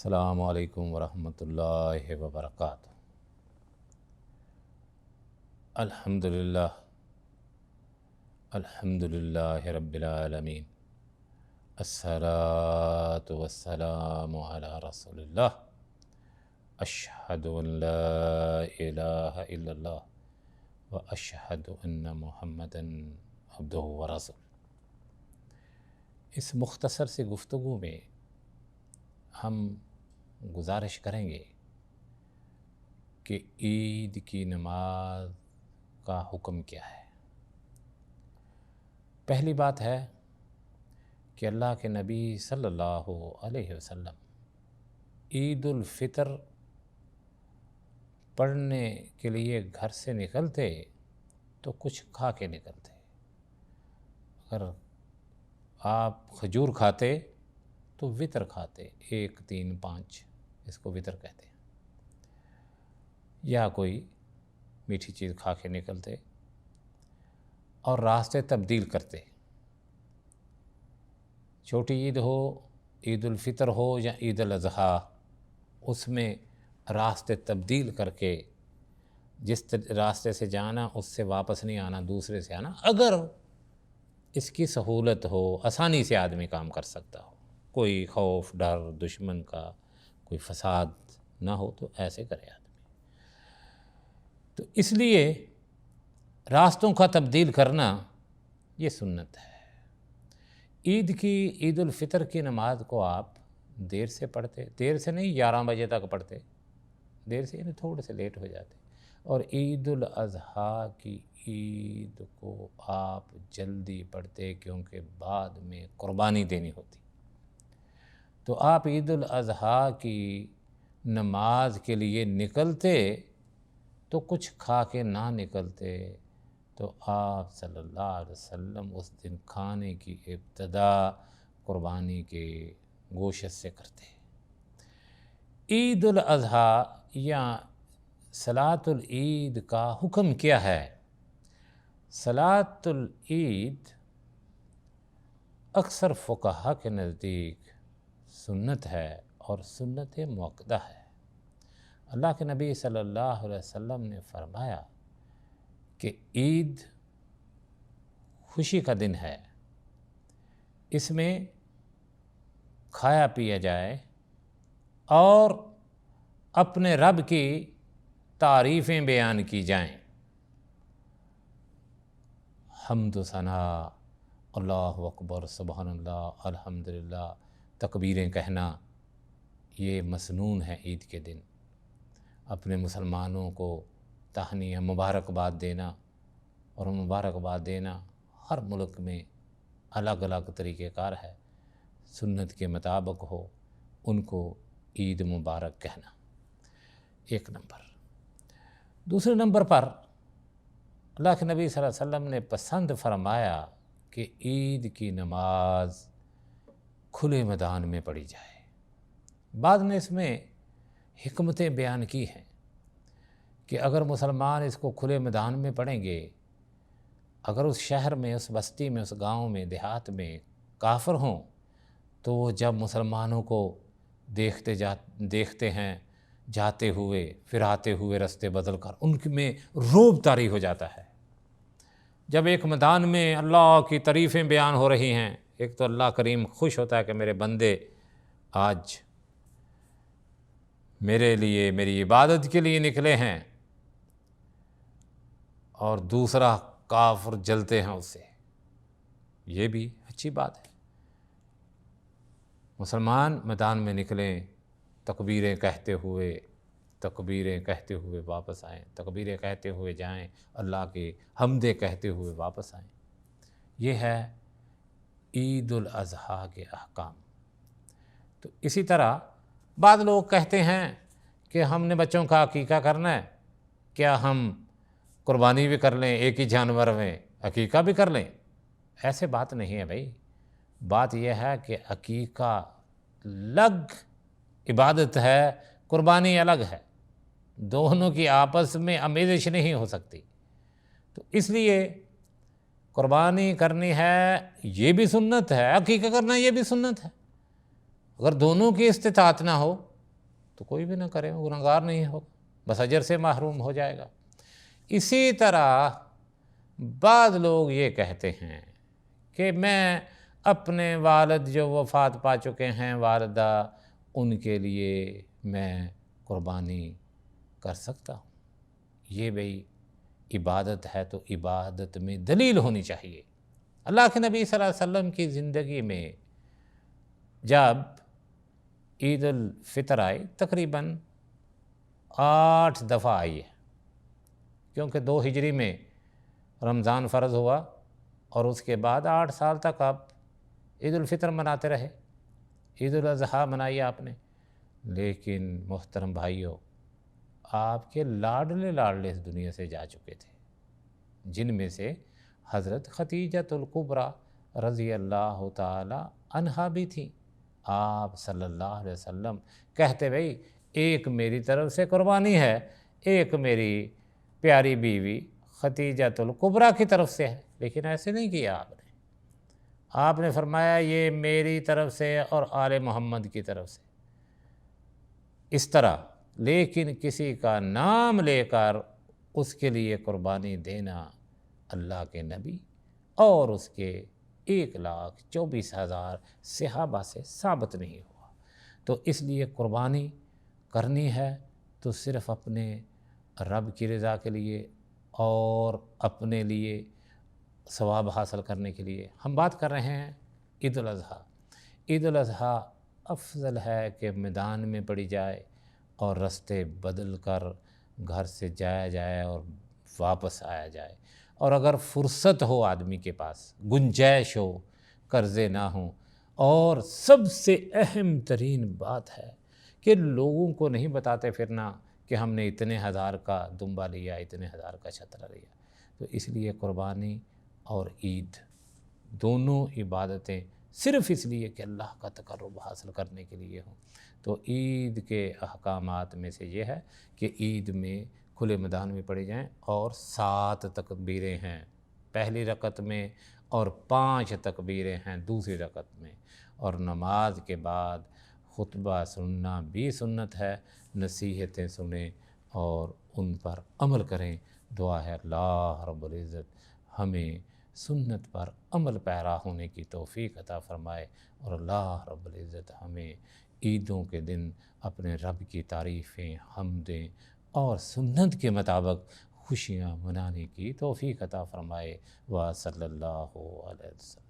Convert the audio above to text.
السلام علیکم ورحمۃ اللہ وبرکاتہ۔ الحمدللہ رب العالمین، الصلاۃ والسلام علی رسول اللہ، اشہد ان لا الہ الا اللہ و اشہد ان محمدا عبدہ ورسولہ۔ اس مختصر سی گفتگو میں ہم گزارش کریں گے کہ عید کی نماز کا حکم کیا ہے۔ پہلی بات ہے کہ اللہ کے نبی صلی اللہ علیہ وسلم عید الفطر پڑھنے کے لیے گھر سے نکلتے تو کچھ کھا کے نکلتے۔ اگر آپ کھجور کھاتے تو وطر کھاتے، 1 3 5 اس کو وطر کہتے ہیں، یا کوئی میٹھی چیز کھا کے نکلتے اور راستے تبدیل کرتے۔ چھوٹی عید ہو، عید الفطر ہو یا عید الاضحیٰ، اس میں راستے تبدیل کر کے جس راستے سے جانا اس سے واپس نہیں آنا، دوسرے سے آنا۔ اگر اس کی سہولت ہو، آسانی سے آدمی کام کر سکتا ہو، کوئی خوف ڈر دشمن کا، کوئی فساد نہ ہو، تو ایسے کرے آدمی۔ تو اس لیے راستوں کا تبدیل کرنا یہ سنت ہے۔ عید الفطر کی نماز کو آپ دیر سے پڑھتے، دیر سے نہیں 11 بجے تک پڑھتے، دیر سے یعنی تھوڑے سے لیٹ ہو جاتے، اور عید الاضحیٰ کی عید کو آپ جلدی پڑھتے کیونکہ بعد میں قربانی دینی ہوتی۔ تو آپ عید الاضحیٰ کی نماز کے لیے نکلتے تو کچھ کھا کے نہ نکلتے، تو آپ صلی اللہ علیہ وسلم اس دن کھانے کی ابتدا قربانی کے گوشت سے کرتے۔ عید الاضحیٰ یا صلاۃ العید کا حکم کیا ہے؟ صلاۃ العید اکثر فقہا کے نزدیک سنت ہے اور سنت مؤکدہ ہے۔ اللہ کے نبی صلی اللہ علیہ وسلم نے فرمایا کہ عید خوشی کا دن ہے، اس میں کھایا پیا جائے اور اپنے رب کی تعریفیں بیان کی جائیں، حمد و ثنا، اللہ اکبر، سبحان اللہ، الحمدللہ، تکبیریں کہنا، یہ مسنون ہے۔ عید کے دن اپنے مسلمانوں کو تہنیہ مبارکباد دینا، اور مبارکباد دینا ہر ملک میں الگ الگ طریقہ کار ہے، سنت کے مطابق ہو، ان کو عید مبارک کہنا، ایک نمبر۔ دوسرے نمبر پر اللہ کے نبی صلی اللہ علیہ وسلم نے پسند فرمایا کہ عید کی نماز کھلے میدان میں پڑھی جائے۔ بعد نے اس میں حکمتیں بیان کی ہیں کہ اگر مسلمان اس کو کھلے میدان میں پڑھیں گے، اگر اس شہر میں، اس بستی میں، اس گاؤں میں، دیہات میں کافر ہوں، تو وہ جب مسلمانوں کو دیکھتے ہیں جاتے ہوئے، پھر آتے ہوئے رستے بدل کر، ان میں رعب طاری ہو جاتا ہے۔ جب ایک میدان میں اللہ کی تعریفیں بیان ہو رہی ہیں، ایک تو اللہ کریم خوش ہوتا ہے کہ میرے بندے آج میرے لیے، میری عبادت کے لیے نکلے ہیں، اور دوسرا کافر جلتے ہیں اس سے، یہ بھی اچھی بات ہے۔ مسلمان میدان میں نکلیں، تکبیریں کہتے ہوئے واپس آئیں، تکبیریں کہتے ہوئے جائیں، اللہ کے حمدیں کہتے ہوئے واپس آئیں۔ یہ ہے عید الاضحیٰ کے احکام۔ تو اسی طرح بعض لوگ کہتے ہیں کہ ہم نے بچوں کا عقیقہ کرنا ہے، کیا ہم قربانی بھی کر لیں، ایک ہی جانور میں عقیقہ بھی کر لیں؟ ایسے بات نہیں ہے بھائی۔ بات یہ ہے کہ عقیقہ الگ عبادت ہے، قربانی الگ ہے، دونوں کی آپس میں آمیزش نہیں ہو سکتی۔ تو اس لیے قربانی کرنی ہے یہ بھی سنت ہے، عقیقہ کرنا یہ بھی سنت ہے۔ اگر دونوں کی استطاعت نہ ہو تو کوئی بھی نہ کرے، گنہگار نہیں ہوگا، بس اجر سے محروم ہو جائے گا۔ اسی طرح بعض لوگ یہ کہتے ہیں کہ میں اپنے والد جو وفات پا چکے ہیں، والدہ، ان کے لیے میں قربانی کر سکتا ہوں۔ یہ بھئی عبادت ہے تو عبادت میں دلیل ہونی چاہیے۔ اللہ کے نبی صلی اللہ علیہ وسلم کی زندگی میں جب عید الفطر آئی، تقریباً 8 دفعہ آئی ہے، کیونکہ 2 ہجری میں رمضان فرض ہوا اور اس کے بعد 8 سال تک آپ عید الفطر مناتے رہے، عید الاضحیٰ منائی آپ نے۔ لیکن محترم بھائیوں، آپ کے لاڈلے اس دنیا سے جا چکے تھے، جن میں سے حضرت خدیجۃ الکبریٰ رضی اللہ تعالی عنہا بھی تھیں۔ آپ صلی اللہ علیہ وسلم کہتے بھئی ایک میری طرف سے قربانی ہے، ایک میری پیاری بیوی خدیجۃ الکبریٰ کی طرف سے ہے، لیکن ایسے نہیں کیا آپ نے فرمایا یہ میری طرف سے اور آل محمد کی طرف سے، اس طرح۔ لیکن کسی کا نام لے کر اس کے لیے قربانی دینا اللہ کے نبی اور اس کے 1,24,000 صحابہ سے ثابت نہیں ہوا۔ تو اس لیے قربانی کرنی ہے تو صرف اپنے رب کی رضا کے لیے اور اپنے لیے ثواب حاصل کرنے کے لیے۔ ہم بات کر رہے ہیں عید الاضحیٰ۔ عید الاضحیٰ افضل ہے کہ میدان میں پڑی جائے اور رستے بدل کر گھر سے جایا جائے اور واپس آیا جائے، اور اگر فرصت ہو آدمی کے پاس، گنجائش ہو، قرضے نہ ہوں، اور سب سے اہم ترین بات ہے کہ لوگوں کو نہیں بتاتے پھرنا کہ ہم نے اتنے ہزار کا دمبا لیا، اتنے ہزار کا چھترا لیا۔ تو اس لیے قربانی اور عید دونوں عبادتیں صرف اس لیے کہ اللہ کا تقرب حاصل کرنے کے لیے ہوں۔ تو عید کے احکامات میں سے یہ ہے کہ عید میں کھلے میدان میں پڑے جائیں، اور 7 تکبیریں ہیں پہلی رکعت میں اور 5 تکبیریں ہیں دوسری رکعت میں، اور نماز کے بعد خطبہ سننا بھی سنت ہے، نصیحتیں سنیں اور ان پر عمل کریں۔ دعا ہے اللہ رب العزت ہمیں سنت پر عمل پیرا ہونے کی توفیق عطا فرمائے، اور اللہ رب العزت ہمیں عیدوں کے دن اپنے رب کی تعریفیں، حمدیں اور سنت کے مطابق خوشیاں منانے کی توفیق عطا فرمائے۔ وصلی اللہ علیہ وسلم۔